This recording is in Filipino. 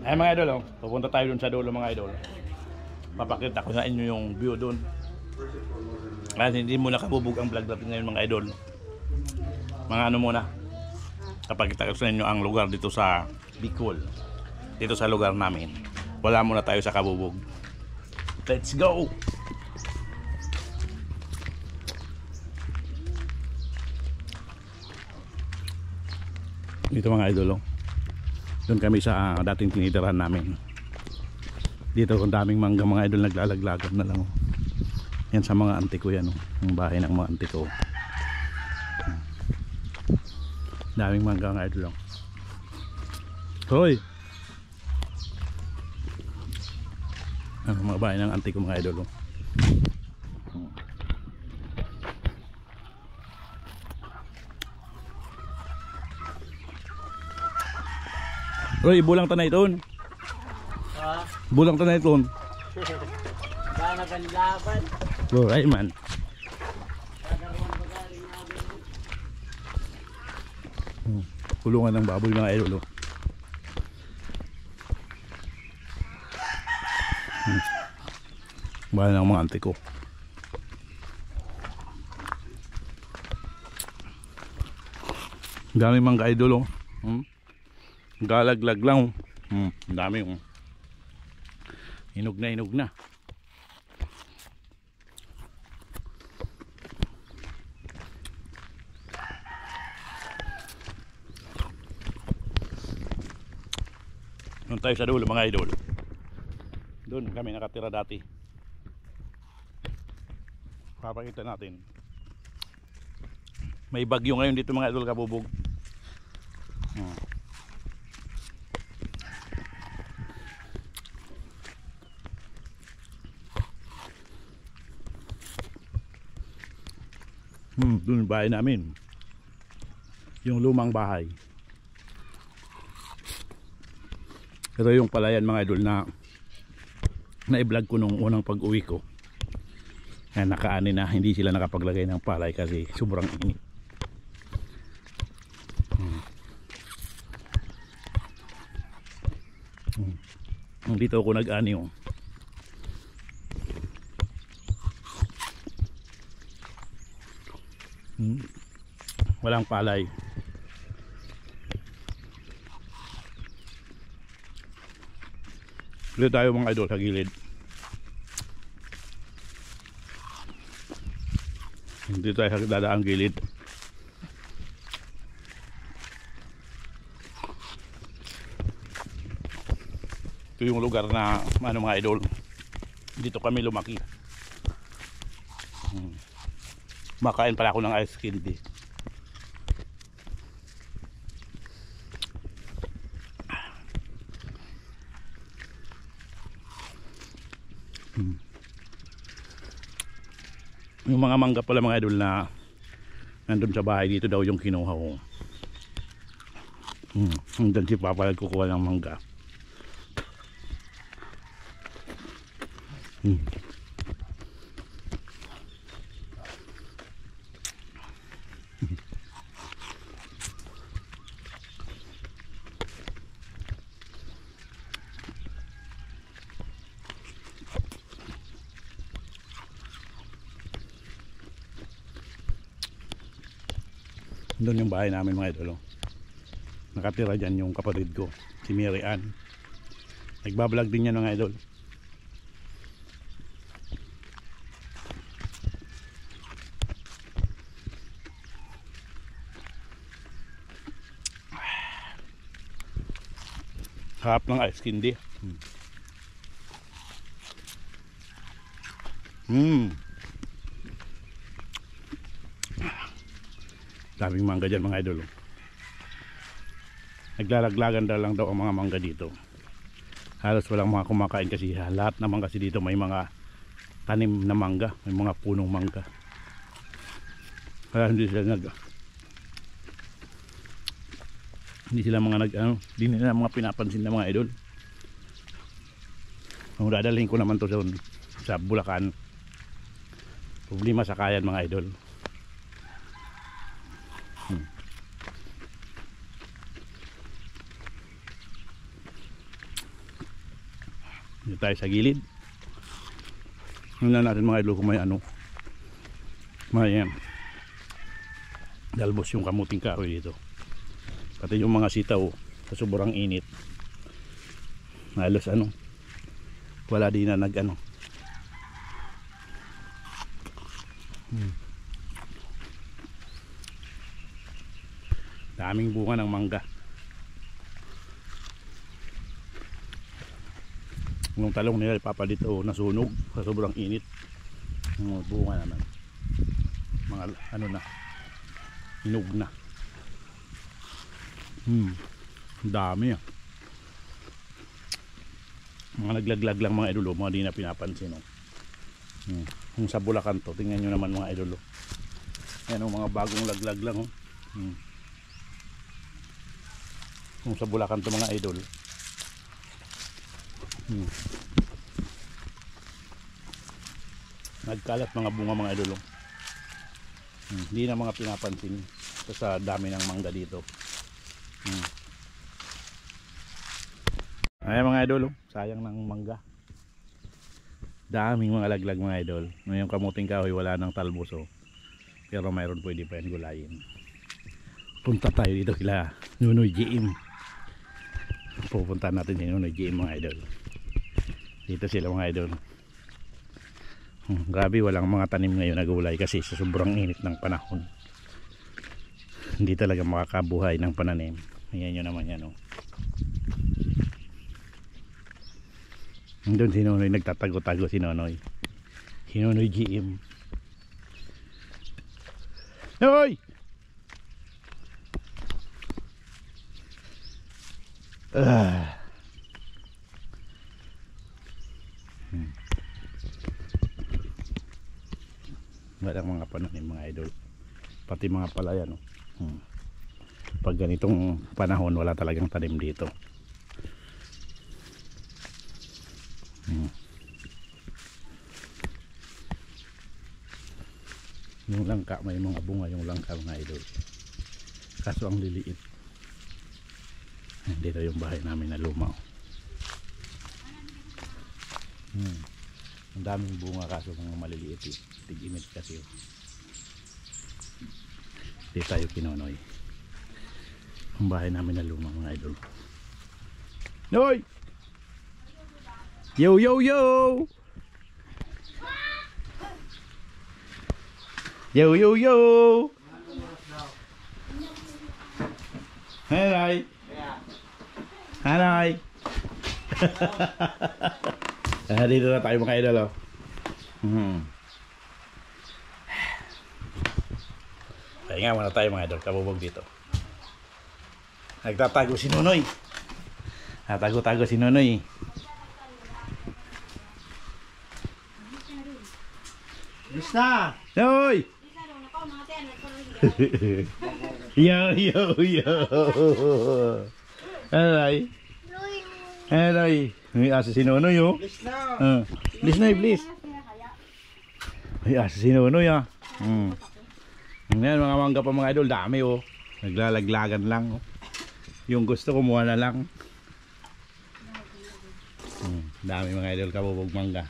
Ay mga idol, oh, pupunta tayo dun sa dulo mga idol. Papakita ko sa inyo yung view dun. Kasi hindi muna kabubog ang vlog natin ngayon mga idol. Mga ano muna, papakita ko sa inyo ang lugar dito sa Bicol. Dito sa lugar namin. Wala muna tayo sa kabubog. Let's go! Dito mga idol, oh. Doon kami sa dating tinitirahan namin. Dito ang daming mangga mga idol, naglalaglagan na lang, oh. Yan sa mga auntie ko yan, oh. Yung bahay ng mga auntie ko. Daming mangga mga idol, oh. Hoy! Ang mga bahay ng auntie ko mga idol, oh. Roy, bulang tanay ito. Bulang tanay ito. Sana kan laban. Alright man. Kulungan ng baboy mga idol. Bahay ng mga auntie ko. Dami mga idol. Galaglag lang. Dami yung hinog na hinog na. Doon tayo sa dulo mga idol. Doon kami nakatira dati. Papakita natin. May bagyo ngayon dito mga idol, kabubog. Doon bahay namin. Yung lumang bahay. Ito yung palayan mga idol na i-vlog ko nung unang pag-uwi ko. Yan, nakaani na, hindi sila nakapaglagay ng palay kasi sobrang init. Dito ako nag-ani, oh. Walang palay. Dito tayo mga idol sa gilid. Dito tayo sa dadaang gilid. Ito yung lugar na ano mga idol, dito kami lumaki. Makain pala ako ng ice candy. Yung mga mangga pala mga idol na nandun sa bahay, dito daw yung kinuha ko. Hanggang si Papa nagkukuha ng mangga. Doon yung bahay namin mga idol. Nakatira dyan yung kapatid ko, si Mary Ann. Nagbablog din yan mga idol. Harap ng ice candy. Daming mangga dyan mga idol. Naglalaglagan lang daw ang mga mangga dito. Halos walang mga kumakain kasi lahat naman kasi dito may mga tanim na mangga, may mga punong mangga. Kaya hindi sila hindi nila mga pinapansin na mga idol. Kung dadalhin ko naman to sa Bulacan, problema sa kayan mga idol. Dito tayo sa gilid. Tingnan natin mga idol kung may ano. May dalbos yung kamuting kahoy dito. Pati yung mga sitaw sa sobrang init. Halos ano. Wala din na nag ano. Daming bunga ng mangga. Yung talong nila ipapalit nasunog sa sobrang init. Yung bunga naman mga ano na, hinog na. Dami ah. Mga naglaglag lang mga idolo, mga di na pinapansin Kung sa Bulacan to, tingnan nyo naman mga idolo. Yan mga bagong laglag lang Kung sa Bulacan to mga idol. Nagkalat mga bunga mga idolo. Hindi na mga pinapansin sa dami ng mangga dito. Ay mga idol, sayang ng mangga. Daming mga laglag mga idol. Ngayong kamuting kahoy wala nang talbos pero mayroon pwede pa yan gulayin. Punta tayo dito kila Nunoy GM. Pupunta natin si Nunoy GM mga idol. Dito sila mga idol. Grabe, walang mga tanim ngayon na gulay kasi sa sobrang init ng panahon. Hindi talaga makakabuhay ng pananim. Ayan nyo naman yan Doon si Nonoy, nagtatago-tago si Nonoy. Si Nonoy GM. Noy! Walang mga pananim mga idol. Pati mga palayan Pag ganitong panahon wala talagang tanim dito. Yung langka, may mga bunga yung langka mga idol. Kaso ang liliit. Dito yung bahay namin na luma Ang daming bunga kaso mga maliliit tig-init kasi Dito tayo kinonoy. Ang bahay namin na luma mga idol. Noy! Yo yo yo! Yo yo yo! Hi! Hi! Dito na tayo mga idol Pahinga muna tayo mga idol, kabubog dito. Nagtatago si Nonoy. Natago-tago si Nonoy. Lista! Noy! Yo yo yo! Alay. Alay. May asa si Nonoy Lista! Listen please. May asa si Nonoy Ngayon mga mangga pa mga idol, dami naglalaglagan lang Yung gusto kumuha na lang. Dami mga idol, kabubog mangga.